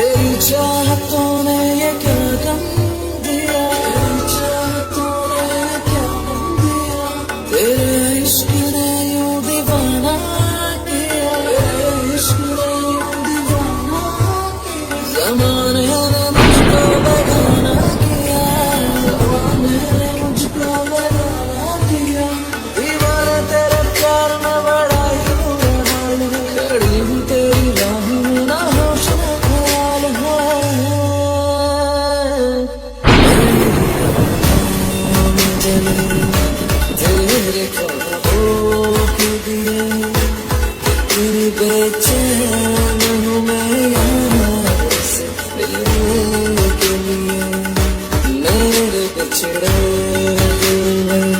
तेरी चाहतों ने ये क्या गम दिया, तेरी चाहतों ने ये क्या गम दिया, तेरे इश्क ने यूं दीवाना किया, तेरे इश्क ने यूं दीवाना किया, ज़माने ने मुझको बेगाना किया, ज़माने ने मुझको बेगाना किया, दीवाना तेरे प्यार में बड़ा ही बुरा हाल है, खड़ी हूँ तेरी राह में ना होश ना ख्याल है, तेरे ख्वाबों के दिए तेरी बेचैन हूँ मैं यहाँ से मिलने के लिए, मेरे बिछड़े दिल में।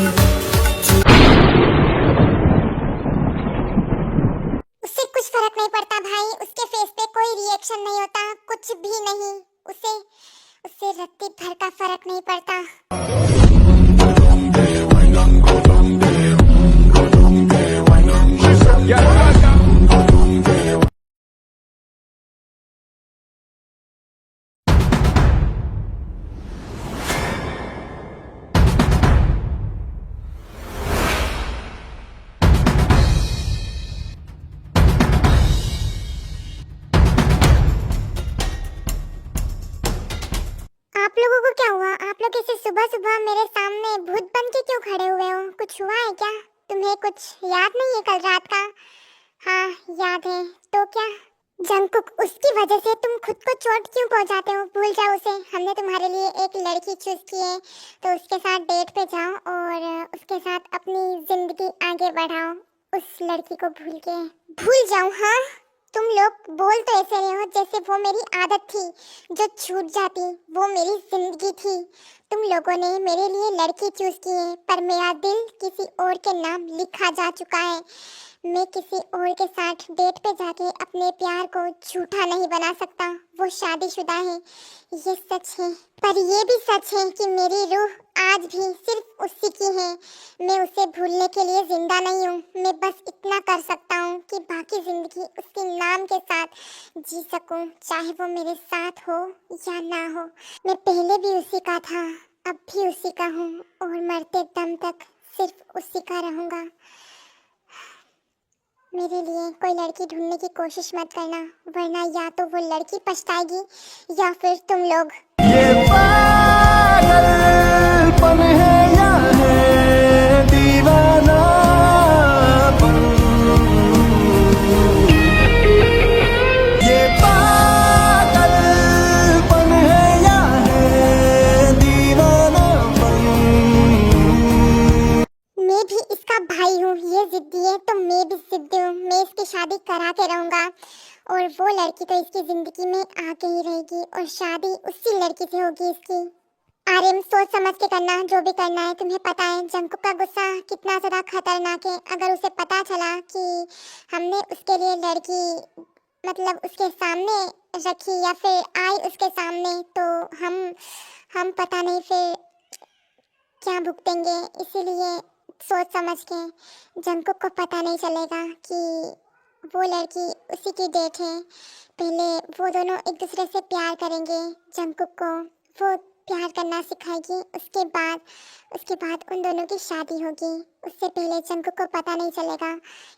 उससे कुछ फर्क नहीं पड़ता भाई, उसके फेस पे कोई रिएक्शन नहीं होता, कुछ भी नहीं। उसे उससे रत्ती भर का फर्क नहीं पड़ता। आप लोगों को क्या हुआ? आप लोग ऐसे सुबह सुबह मेरे सामने भूत बन के क्यों खड़े हुए हो? कुछ हुआ है क्या? तुम्हें कुछ याद नहीं है कल रात का? हाँ याद है। तो क्या जंगकुक, उसकी वजह से तुम खुद को चोट क्यों पहुंचाते हो? भूल जाओ उसे। हमने तुम्हारे लिए एक लड़की चूज की है, तो उसके साथ डेट पे जाओ और उसके साथ अपनी जिंदगी आगे बढ़ाओ। उस लड़की को भूल जाओ। हाँ, तुम लोग बोल तो ऐसे रहे हो जैसे वो मेरी आदत थी जो छूट जाती, वो मेरी जिंदगी थी। तुम लोगों ने मेरे लिए लड़की चूज की है, पर मेरा दिल किसी और के नाम लिखा जा चुका है। मैं किसी और के साथ डेट पे जाके अपने प्यार को झूठा नहीं बना सकता। वो शादीशुदा है, ये सच है। पर ये भी सच है कि मेरी रूह आज भी सिर्फ उसी की है। मैं उसे भूलने के लिए जिंदा नहीं हूँ। मैं बस इतना कर सकता हूँ कि बाकी जिंदगी उसके नाम के साथ जी सकूँ, चाहे वो मेरे साथ हो या ना हो। मैं पहले भी उसी का था, अब भी उसी का हूँ और मरते दम तक सिर्फ उसी का रहूँगा। मेरे लिए कोई लड़की ढूंढने की कोशिश मत करना, वरना या तो वो लड़की पछताएगी या फिर तुम लोग। ये पागलपन है या है दीवानापन, ये पागलपन है या है दीवानापन। मैं भी इसका भाई हूँ, ये जिद्दी है तो मैं भी जिद्दी हूँ। मैं इसकी शादी करा के रहूंगा और वो लड़की तो इसकी जिंदगी में आके ही रहेगी और शादी उसी लड़की से होगी इसकी। आर्यन, सोच समझ के करना, जो भी करना है। तुम्हें पता है जंगकुक का गुस्सा कितना ज्यादा खतरनाक है। अगर उसे पता चला कि हमने उसके लिए लड़की मतलब उसके सामने रखी या फिर आई उसके सामने, तो हम पता नहीं फिर क्या भुगतेंगे। इसीलिए सोच समझ के। जंगकुक को पता नहीं चलेगा कि वो लड़की उसी की डेट है। पहले वो दोनों एक दूसरे से प्यार करेंगे, जंगकुक को वो प्यार करना सिखाएगी, उसके बाद उन दोनों की शादी होगी। उससे पहले जंगकुक को पता नहीं चलेगा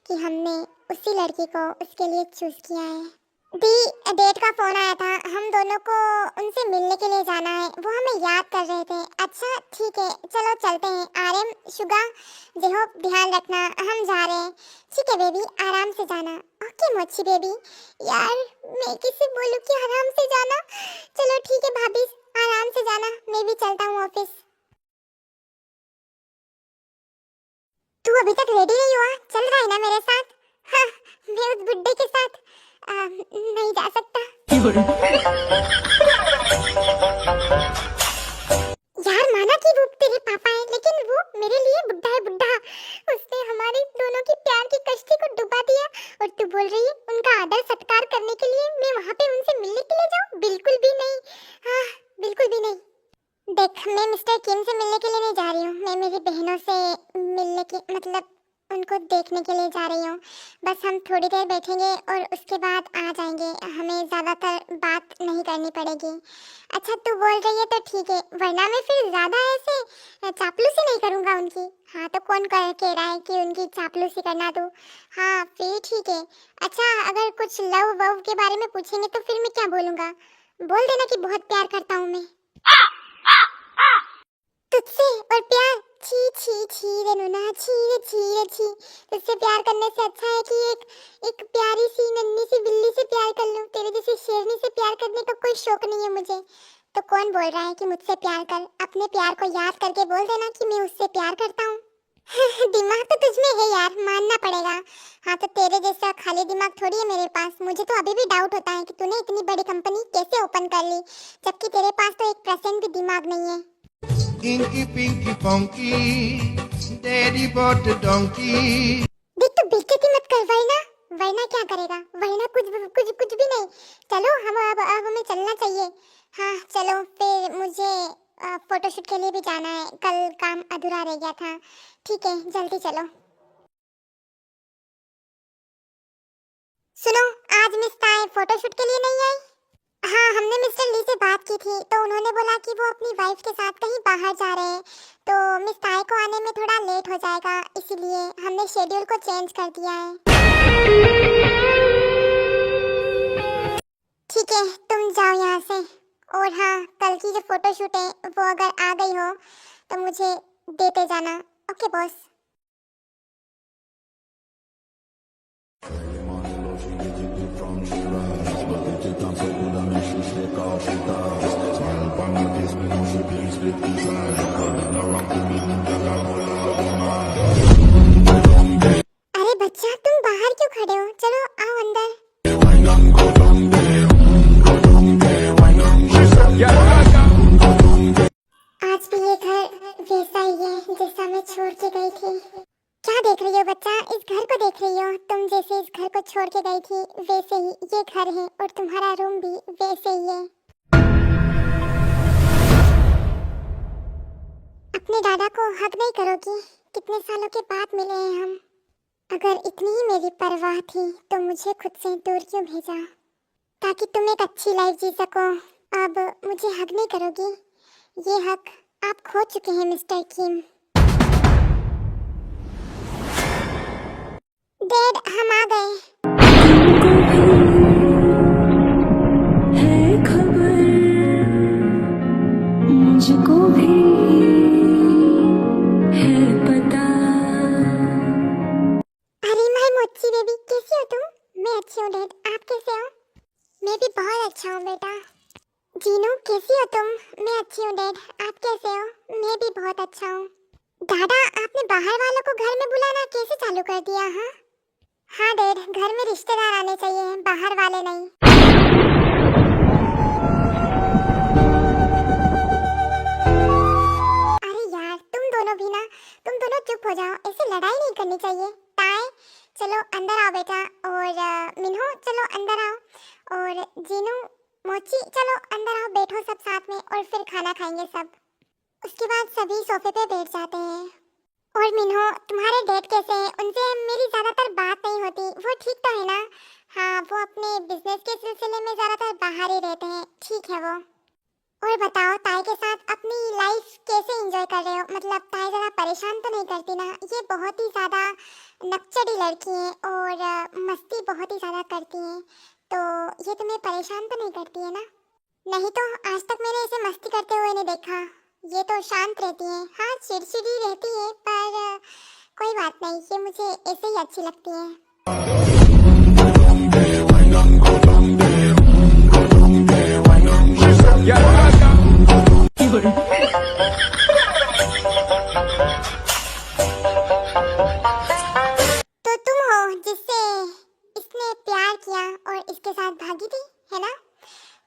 कि हमने उसी लड़की को उसके लिए चूज किया है। दी डेट का फोन आया था, हम दोनों को उनसे मिलने के लिए जाना है। वो हमें याद कर रहे थे। अच्छा ठीक है, चलो चलते हैं। आर्यन, शुगा, जेहो, ध्यान रखना, हम जा रहे हैं। ठीक है बेबी, आराम से जाना। ओके मोची बेबी। यार मैं किसे बोलूं कि आराम से जाना? चलो ठीक है भाभी, आराम से जाना। मैं भी चलता हूँ ऑफिस। तू अभी तक रेडी नहीं हुआ? चल रहा है ना मेरे साथ? हाँ, मैं उस बुड्ढे के साथ नहीं जा सकता। यार माना कि वो तेरे पापा है, लेकिन वो मेरे लिए बुड्ढा है, बुड्ढा। उसने हमारे दोनों की प्यार की कश्ती को डुबा दिया और तू बोल रही है उनका आदर सत्कार करने के लिए मैं वहाँ पे उनसे मिलने के लिए जाऊँ? बिल्कुल भी नहीं। हाँ, बिल्कुल भी नहीं। देख, मैं मिस्टर किम से मिलने के लिए नहीं जा रही हूँ। मैं मेरी बहनों से मिलने की मतलब उनको देखने के लिए जा रही हूँ। बस हम थोड़ी देर बैठेंगे और उसके बाद आ जाएंगे, हमें ज़्यादातर बात नहीं करनी पड़ेगी। अच्छा तू बोल रही है तो ठीक है, वरना मैं फिर ज़्यादा ऐसे चापलूसी नहीं करूँगा उनकी। हाँ तो कौन कह रहा है कि उनकी चापलूसी करना दूँ? हाँ फिर ठीक है। अच्छा अगर कुछ लव वव के बारे में पूछेंगे तो फिर मैं क्या बोलूँगा? बोल देना कि बहुत प्यार करता हूँ मैं तुझसे। और प्यार, छी छी छी रे नूना, छी रे छी रे छी। तुझसे प्यार करने से अच्छा है कि एक प्यारी सी नन्ही सी बिल्ली से प्यार कर लूं। तेरे जैसी शेरनी से प्यार करने का कोई शौक नहीं है मुझे। तो कौन बोल रहा है कि मुझसे प्यार कर? अपने प्यार को याद करके बोल देना कि मैं उससे प्यार करता हूँ। दिमाग तो तुझ में है यार, मानना पड़ेगा। हाँ तो तेरे जैसा खाली दिमाग थोड़ी है मेरे पास। मुझे तो अभी भी डाउट होता है कि तूने इतनी बड़ी कंपनी कैसे ओपन कर ली, जबकि तेरे पास तो 1% भी दिमाग नहीं है। Inky Pinky Punky, Daddy bought the donkey. देख तू बेइज्जती मत कर, वरना वरना क्या करेगा? वरना कुछ भी नहीं। चलो हम अब हमें चलना चाहिए। हाँ चलो फिर, मुझे फोटोशूट के लिए भी जाना है, कल काम अधूरा रह गया था। ठीक है जल्दी चलो। सुनो, आज मिस ताई फोटोशूट के लिए नहीं आई। हाँ हमने मिस्टर ली से बात की थी तो उन्होंने बोला कि वो अपनी वाइफ के साथ कहीं बाहर जा रहे हैं, तो मिस ताई को आने में थोड़ा लेट हो जाएगा, इसीलिए हमने शेड्यूल को चेंज कर दिया है। ठीक है तुम जाओ यहाँ से। और हाँ कल की जो फोटोशूट है वो अगर आ गई हो तो मुझे देते जाना। Okay boss. अरे बच्चा तुम बाहर क्यों खड़े हो? चलो आओ अंदर। आज भी ये घर वैसा ही है जैसा मैं छोड़ के गई थी। क्या देख रही हो बच्चा? इस घर को देख रही हो? तुम जैसे इस घर को छोड़ के गई थी वैसे ही ये घर है, और तुम्हारा रूम भी वैसे ही है। अपने दादा को हक नहीं करोगी? कितने सालों के बाद मिले हैं हम। अगर इतनी ही मेरी परवाह थी तो मुझे खुद से दूर क्यों भेजा, ताकि तुम एक अच्छी लाइफ जी सको। अब मुझे हक नहीं करोगी? ये हक आप खो चुके हैं मिस्टर किम। डैड हम आ गए। है खबर मुझको भी है पता। अरे माय मोची बेबी, कैसी हो तुम? मैं अच्छी हूँ डैड, आप कैसे हो? मैं भी बहुत अच्छा हूँ बेटा। जीनू कैसी हो तुम? मैं अच्छी हूँ डैड, आप कैसे हो? मैं भी बहुत अच्छा हूँ। दादा आपने बाहर वालों को घर में बुलाना कैसे चालू कर दिया? हाँ डैड, घर में रिश्तेदार आने चाहिए, बाहर वाले नहीं। अरे यार तुम दोनों चुप हो जाओ, ऐसे लड़ाई नहीं करनी चाहिए। ताए चलो अंदर आओ बेटा, और मिन्हो चलो अंदर आओ, और जीनू मोची चलो अंदर आओ, बैठो सब साथ में और फिर खाना खाएंगे सब। उसके बाद सभी सोफे पे बैठ जाते हैं। और मिन्हो तुम्हारे डैड कैसे हैं? उनसे मेरी ज्यादातर बात नहीं होती, वो ठीक तो है ना? हाँ वो अपने बिजनेस के सिलसिले में ज्यादातर बाहर ही रहते हैं, ठीक है वो। और बताओ ताई के साथ अपनी लाइफ कैसे एंजॉय कर रहे हो? मतलब ताई ज़्यादा परेशान तो नहीं करती ना? ये बहुत ही ज़्यादा नकचड़ी लड़की है और मस्ती बहुत ही ज़्यादा करती है, तो ये तुम्हें परेशान तो नहीं करती है ना? नहीं तो आज तक मैंने इसे मस्ती करते हुए नहीं देखा। ये तो शांत रहती है। हाँ चिड़चिड़ी रहती है पर कोई बात नहीं, ये मुझे ऐसे ही अच्छी लगती है। तो तुम हो जिससे इसने प्यार किया और इसके साथ भागी थी, है ना?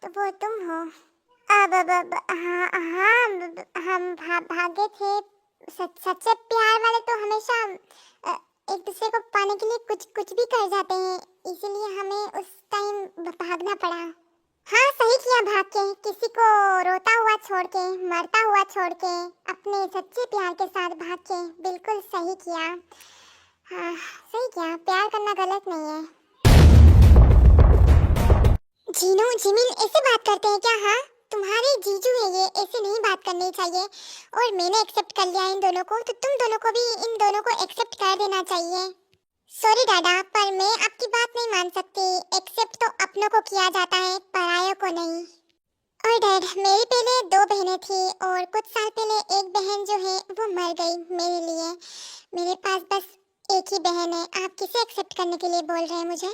तो वो तुम हो। अब हाँ हाँ हम भागे थे। सच्चे प्यार वाले तो हमेशा एक दूसरे को पाने के लिए कुछ भी कर जाते हैं, इसीलिए हमें उस टाइम भागना पड़ा। हाँ सही किया भाग के, किसी को रोता हुआ छोड़ के, मरता हुआ छोड़ के, अपने सच्चे प्यार के साथ भाग के, बिल्कुल सही किया। हाँ सही क्या, प्यार करना गलत नहीं है। जीनू जिमिन ऐसे बात करते हैं क्या? हाँ तुम्हारे जीजू है ये, ऐसे नहीं बात करनी चाहिए। और मैंने एक्सेप्ट कर लिया इन दोनों को, तो तुम दोनों को भी इन दोनों को एक्सेप्ट कर देना चाहिए। सॉरी दादा, पर मैं आपकी बात नहीं मान सकती। एक्सेप्ट तो अपनों को किया जाता है, परायों को नहीं। और डैड, मेरी पहले 2 बहनें थी और कुछ साल पहले एक बहन जो है वो मर गई मेरे लिए। मेरे पास बस एक ही बहन है। आप किसे एक्सेप्ट करने के लिए बोल रहे हैं मुझे?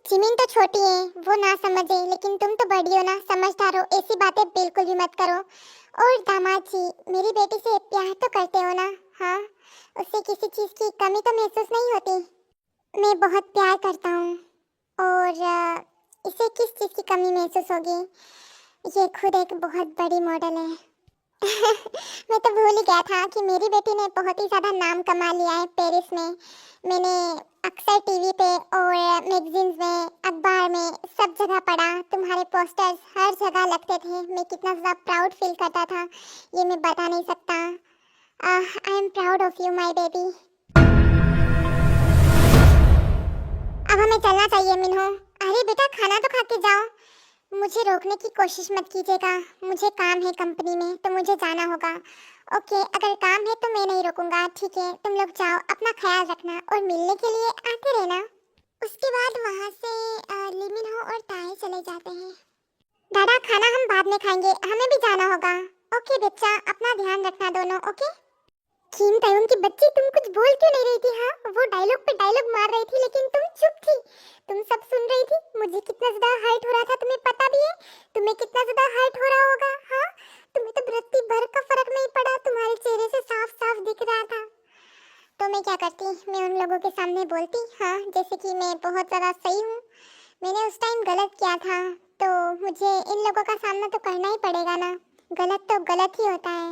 जिमिन तो छोटी है, वो ना समझे, लेकिन तुम तो बड़ी हो ना, समझदार हो, ऐसी बातें बिल्कुल भी मत करो। और दामाद जी, मेरी बेटी से प्यार तो करते हो ना? हाँ, उसे किसी चीज की कमी तो महसूस नहीं होती? मैं बहुत प्यार करता हूँ। और इसे किस चीज की कमी महसूस होगी? ये खुद एक बहुत बड़ी मॉडल है। मैं तो भूल ही गया था कि मेरी बेटी ने बहुत ही ज्यादा नाम कमा लिया है पेरिस में। मैंने अक्सर टीवी पे और मैगजीन्स में, अखबार में सब जगह पढ़ा। तुम्हारे पोस्टर्स हर जगह लगते थे। मैं कितना ज़्यादा प्राउड फील करता था, ये मैं बता नहीं सकता। I am proud of you my baby. अब हमें चलना चाहिए मिन्हो। अरे बेटा, खाना तो खा के जाओ। मुझे रोकने की कोशिश मत कीजिएगा, मुझे काम है कंपनी में, तो मुझे जाना होगा। ओके, अगर काम है तो मैं नहीं रोकूंगा। ठीक है, तुम लोग जाओ, अपना ख्याल रखना और मिलने के लिए आते रहना। उसके बाद वहाँ से लिमिन हो और ताए चले जाते हैं। दादा, खाना हम बाद में खाएंगे, हमें भी जाना होगा। ओके बच्चा, अपना ध्यान रखना दोनों। ओके कीम तायुन की बच्ची, तुम कुछ बोल क्यों नहीं रही थी? हाँ, वो डायलॉग पे डायलॉग मार रही थी, लेकिन तुम चुप थी। तुम सब सुन रही थी। मुझे कितना ज्यादा हर्ट हो रहा था तुम्हें पता भी है? तुम्हें कितना ज्यादा हर्ट हो रहा होगा? हाँ, तुम्हें तो रत्ती भर का फर्क नहीं पड़ा, तुम्हारे चेहरे से साफ साफ दिख रहा था। तो मैं क्या करती, मैं उन लोगों के सामने बोलती, हाँ, जैसे कि मैं बहुत ज़्यादा सही हूँ, मैंने उस टाइम गलत किया था, तो मुझे इन लोगों का सामना तो करना ही पड़ेगा ना। गलत तो गलत ही होता है।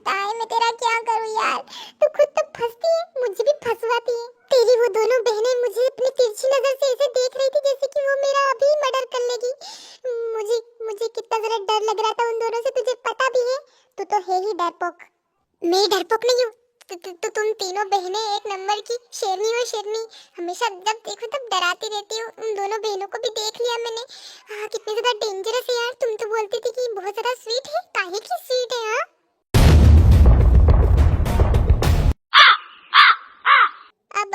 ताई, मैं तेरा क्या करूँ यार? तू खुद तो फंसती है, मुझे भी फंसवाती है। तेरी वो दोनों बहनें मुझे अपनी तिरछी नजर से ऐसे देख रही थी जैसे कि वो मेरा अभी मर्डर कर लेगी। मुझे मुझे कितना जरा डर लग रहा था उन दोनों से, तुझे पता भी है। तू तो है ही डरपोक। मैं डरपोक नहीं हूँ। तो तुम तीनों बहनें एक नंबर की शेरनी हो, शेरनी। हमेशा जब देखो तब डराती रहती हो। उन दोनों बहनों को भी देख लिया मैंने। कितनी ज्यादा डेंजरस है यार। तुम तो बोलती थी कि बहुत ज्यादा स्वीट है, काहे की स्वीट है? हाँ,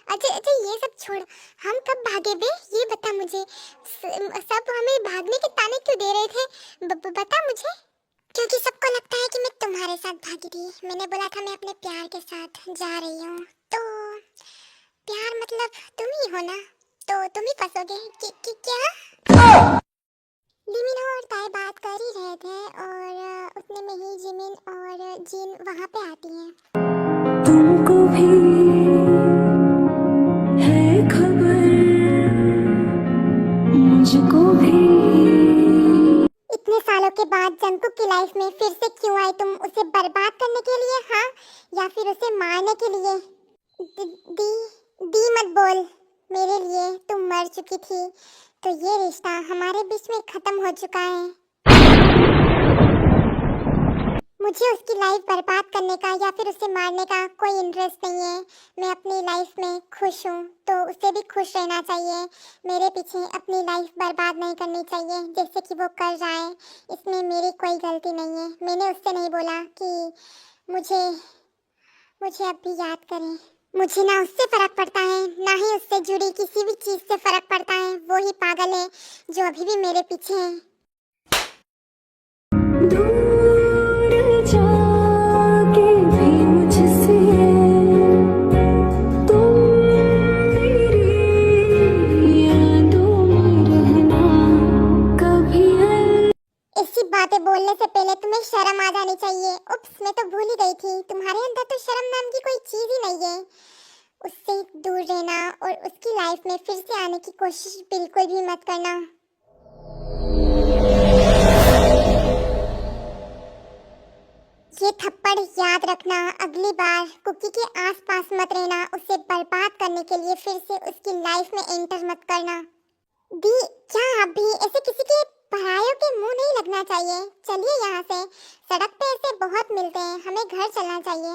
अच्छा अच्छा, ये सब छोड़, हम कब भागे बे? ये बता मुझे। सब हमें भागने के ताने क्यों दे रहे थे? बता मुझे। क्योंकि सबको लगता है कि मैं तुम्हारे साथ भागी थी। मैंने बोला था मैं अपने प्यार के साथ जा रही हूँ। तो प्यार मतलब तुम ही हो ना? तो तुम ही फंसोगे कि क्या? लिमिन और ताई बात कर ही रहे थे और उतने में ही जिमिन और जिन वहाँ पे आती हैं। तुमको भी है खबर, मुझको भी। इतने सालों के बाद जंकुक की लाइफ में फिर से क्यों आई तुम? उसे बर्बाद करने के लिए, हाँ, या फिर उसे मारने के लिए? दी दी मत बोल। मेरे लिए तुम मर चुकी थी, तो ये रिश्ता हमारे बीच में खत्म हो चुका है। मुझे उसकी लाइफ बर्बाद करने का या फिर उसे मारने का कोई इंटरेस्ट नहीं है। मैं अपनी लाइफ में खुश हूँ, तो उसे भी खुश रहना चाहिए। मेरे पीछे अपनी लाइफ बर्बाद नहीं करनी चाहिए जैसे कि वो कर रहा है। इसमें मेरी कोई गलती नहीं है। मैंने उससे नहीं बोला कि मुझे मुझे अब भी याद करें। मुझे ना उससे फर्क पड़ता है, ना ही उससे जुड़ी किसी भी चीज़ से फर्क पड़ता है। वो ही पागल है जो अभी भी मेरे पीछे है। दूर जाके भी मुझसे तुम मेरी यादों में रहना कभी। ऐसी बातें बोलने से पहले तुम्हें शर्म आ जानी चाहिए। उप्स, मैं तो भूल ही गई थी, तुम्हारे अंदर तो शर्म नाम की कोई चीज ही नहीं है। उससे दूर रहना और उसकी लाइफ में फिर से आने की कोशिश बिल्कुल भी मत करना। ये थप्पड़ याद रखना। अगली बार कुकी के आसपास मत रहना। उसे बर्बाद करने के लिए फिर से उसकी लाइफ में एंटर मत करना। दी, क्या आप भी ऐसे किसी के परायों के मुंह नहीं लगना चाहिए। चलिए यहाँ से, सड़क पे ऐसे बहुत मिलते हैं, हमें घर चलना चाहिए।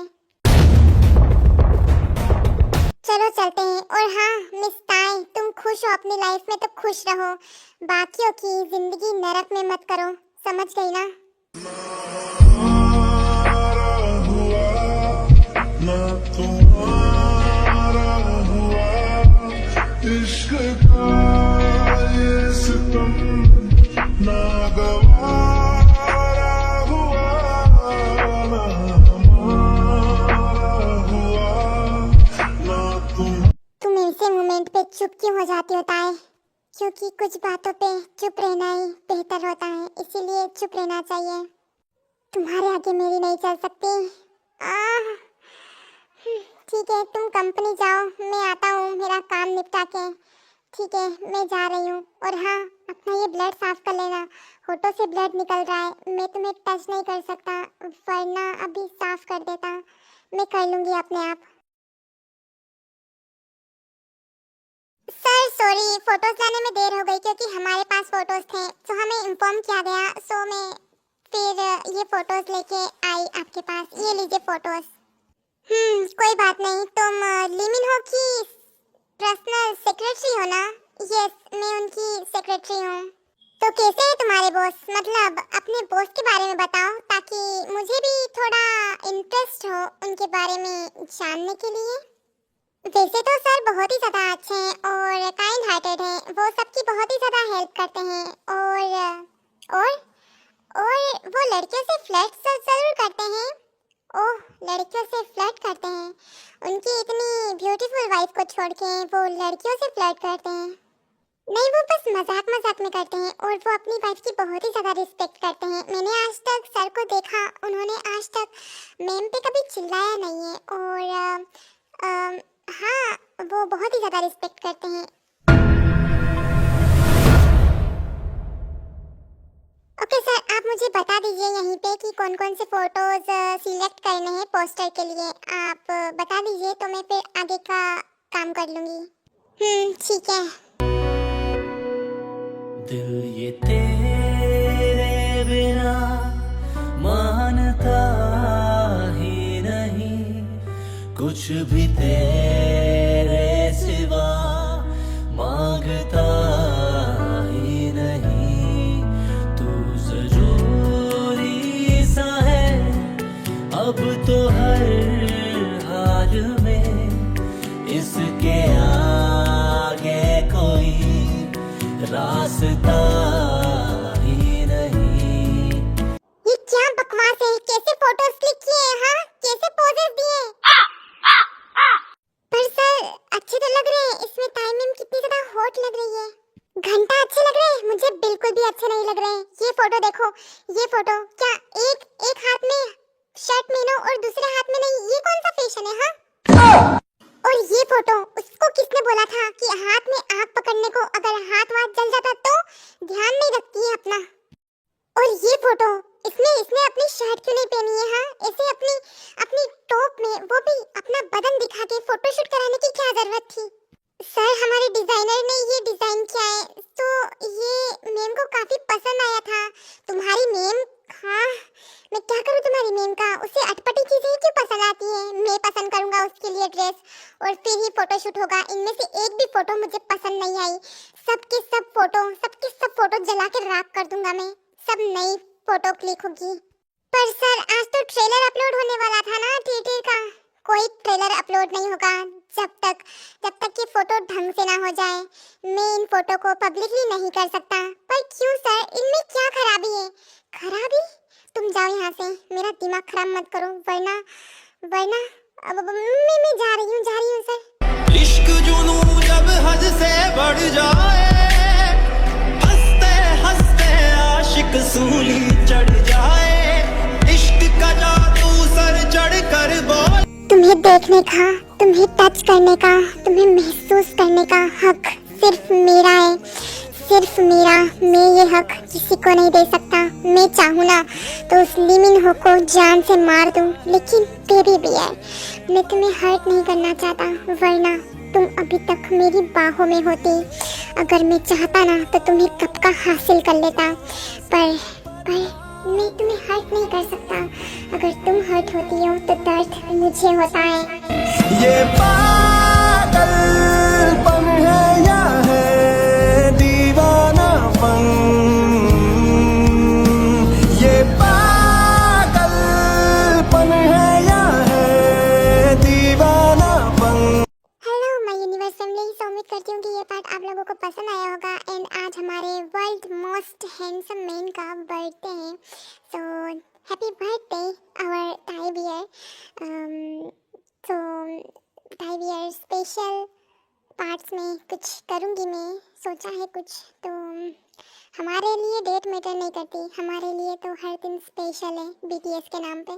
चलो चलते हैं। और हाँ मिस ताई, तुम खुश हो अपनी लाइफ में तो खुश रहो, बाकियों की जिंदगी नरक में मत करो, समझ गई ना? इश्क का ये सितम नागवारा हुआ, ना हमारा हुआ, ना तुम ऐसे मोमेंट पे चुप क्यों हो जाती होता है? क्योंकि कुछ बातों पे चुप रहना ही बेहतर होता है, इसीलिए चुप रहना चाहिए। तुम्हारे आगे मेरी नहीं चल सकती। ठीक है, तुम कंपनी जाओ, मैं आता हूँ मेरा काम निपटा के। ठीक है, मैं जा रही हूँ। और हाँ, अपना ये ब्लड साफ कर लेना, होठों से ब्लड निकल रहा है, मैं तुम्हें टच नहीं कर सकता, वरना अभी साफ कर देता। मैं कर लूँगी अपने आप। सर सॉरी, फोटोज लाने में देर हो गई क्योंकि हमारे पास फोटोज थे तो हमें इन्फॉर्म किया गया, सो मैं फिर ये फोटोज लेके आई आपके पास। ये लीजिए फोटोज। कोई बात नहीं। तुम लिमिन हो कि पर्सनल सेक्रेटरी हो ना? यस, मैं उनकी सेक्रेटरी हूँ। तो कैसे हैं तुम्हारे बॉस? मतलब अपने बॉस के बारे में बताओ ताकि मुझे भी थोड़ा इंटरेस्ट हो उनके बारे में जानने के लिए। वैसे तो सर बहुत ही ज़्यादा अच्छे हैं और काइंड हार्टेड हैं, वो सबकी बहुत ही ज़्यादा हेल्प करते हैं और वो लड़कियों से फ्लर्ट जरूर करते हैं। ओह, लड़कियों से फ्लर्ट करते हैं? उनकी इतनी ब्यूटीफुल वाइफ को छोड़ के वो लड़कियों से फ्लर्ट करते हैं? नहीं, वो बस मजाक मजाक में करते हैं और वो अपनी वाइफ की बहुत ही ज़्यादा रिस्पेक्ट करते हैं। मैंने आज तक सर को देखा, उन्होंने आज तक मैम पे कभी चिल्लाया नहीं है और हाँ, वो बहुत ही ज़्यादा रिस्पेक्ट करते हैं। ओके सर, आप मुझे बता दीजिए यहीं पे कि कौन कौन से फोटोज सिलेक्ट करने हैं पोस्टर के लिए। आप बता दीजिए तो मैं फिर आगे का काम कर लूँगी। ठीक है। दिल ये तेरे बिना मानता ही नहीं, कुछ भी तेरे सिवा मांगता ही नहीं। तू जरूरी सा है अब तो हर हाल में, इसके आगे कोई रास्ता ही नहीं। ये क्या बकवास है? कैसे फोटोज क्लिक किए हैं? हाँ, कैसे पोजेस दिए? पर सर अच्छे तो लग रहे हैं, इसमें ताई मैम कितनी ज्यादा हॉट लग रही है। घंटा अच्छे लग रहे हैं? मुझे बिल्कुल भी अच्छे नहीं लग रहे हैं। ये फोटो देखो, ये फोटो क्या एक हाथ में शर्ट पहनो और दूसरे हाथ में नहीं? ये कौन सा फैशन है? हाँ, और ये फोटो, उसको किसने बोला था कि हाथ में आग पकड़ने को, अगर हाथ जल जाता तो ध्यान नहीं रखती है अपना। और ये फोटो, इसने अपनी शर्ट क्यों नहीं पहनी है? हाँ, ऐसे अपनी टॉप में, वो भी अपना बदन दिखा के फोटोशूट कराने की क्या जरूरत थी? सर हमारे डिजाइनर ने ये डिजाइन किया है तो ये मैम को काफी पसंद आया था। तुम्हारी मैम? हाँ, मैं क्या करूँ तुम्हारी मैम का? उसे अटपटी चीजें क्यों पसंद आती है? मैं पसंद करूंगा उसके लिए ड्रेस और फिर ही फोटोशूट होगा। इनमें से एक भी फोटो मुझे पसंद नहीं आई। सबके सब फोटो जला के राख कर दूंगा मैं। सब नई फोटो क्लिक होगी। पर सर आज तो ट्रेलर अपलोड होने वाला था ना थिएटर का। कोई ट्रेलर अपलोड नहीं होगा जब तक ये फोटो ढंग से ना हो जाए। मैं इन फोटो को पब्लिकली नहीं कर सकता। पर क्यों सर, इनमें क्या खराबी है? खराबी? तुम जाओ यहाँ से, मेरा दिमाग खराब मत करो, वरना अब मैं जा रही हूँ सर। इश्क जुनून जब हद से बढ़ जाए, हंसते हंसते आशिक सूली चढ़ जाए, इश्क का जादू सर चढ़ कर बोल। तुम्हें देखने का, तुम्हें टच करने का, तुम्हें महसूस करने का हक सिर्फ मेरा है, सिर्फ मेरा। मैं ये हक किसी को नहीं दे सकता। मैं चाहूँ ना तो उस लिमिन हो को जान से मार दूँ, लेकिन बेबी भी है, मैं तुम्हें हर्ट नहीं करना चाहता, वरना तुम अभी तक मेरी बाहों में होती। अगर मैं चाहता ना तो तुम्हें कब का हासिल कर लेता, पर मैं तुम्हें हर्ट नहीं कर सकता। अगर तुम हर्ट होती हो तो दर्द मुझे होता है। ये पागलपन है या है दीवानापन, ये पागलपन है या है दीवानापन। हेलो माय यूनिवर्स फैमिली, सो उम्मीद करती हूँ कि ये पार्ट आप लोगों को पसंद आया होगा। एंड आज हमारे वर्ल्ड मोस्ट हैंडसम मैन का बर्थडे है, so happy birthday our tie bear. So tie bear special parts में कुछ करूँगी, मैं सोचा है कुछ। तो हमारे लिए डेट मैटर नहीं करती, हमारे लिए तो हर दिन स्पेशल है BTS के नाम पे।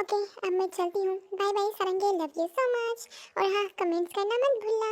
ओके, अब मैं चलती हूँ, bye bye Sarange, love you so much. और हाँ, कमेंट्स करना मत भूलना।